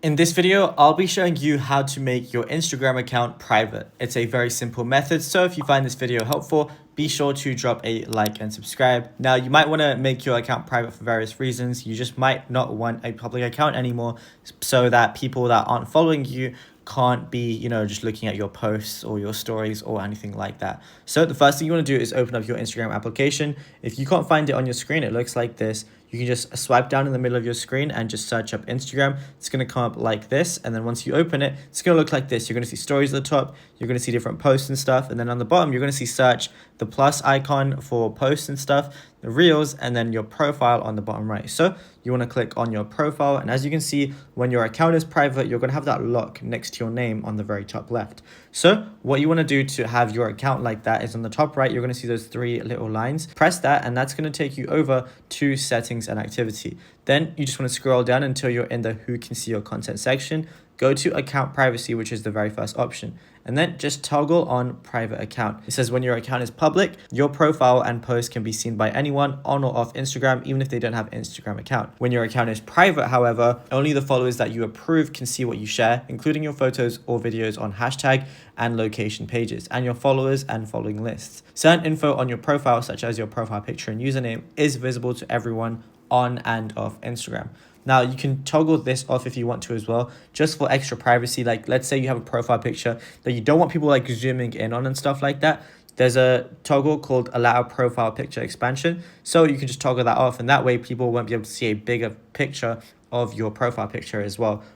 In this video, I'll be showing you how to make your Instagram account private. It's a very simple method, so if you find this video helpful, be sure to drop a like and subscribe. Now, you might want to make your account private for various reasons. You just might not want a public account anymore so that people that aren't following you can't be, just looking at your posts or your stories or anything like that. So the first thing you want to do is open up your Instagram application. If you can't find it on your screen, it looks like this. You can just swipe down in the middle of your screen and just search up Instagram. It's going to come up like this. And then once you open it, it's going to look like this. You're going to see stories at the top. You're going to see different posts and stuff. And then on the bottom, you're going to see search, the plus icon for posts and stuff, the reels, and then your profile on the bottom right. So you want to click on your profile. And as you can see, when your account is private, you're going to have that lock next to your name on the very top left. So what you want to do to have your account like that is on the top right, you're going to see those three little lines. Press that, and that's going to take you over to settings and activity. Then you just want to scroll down until you're in the who can see your content section. Go to account privacy, which is the very first option, and then just toggle on private account. It says when your account is public, your profile and post can be seen by anyone on or off Instagram, even if they don't have an Instagram account. When your account is private, however, only the followers that you approve can see what you share, including your photos or videos on hashtag and location pages, and your followers and following lists. Certain info on your profile, such as your profile picture and username, is visible to everyone on and off Instagram. Now, you can toggle this off if you want to as well, just for extra privacy. Like, let's say you have a profile picture that you don't want people like zooming in on and stuff like that. There's a toggle called allow profile picture expansion. So you can just toggle that off, and that way people won't be able to see a bigger picture of your profile picture as well.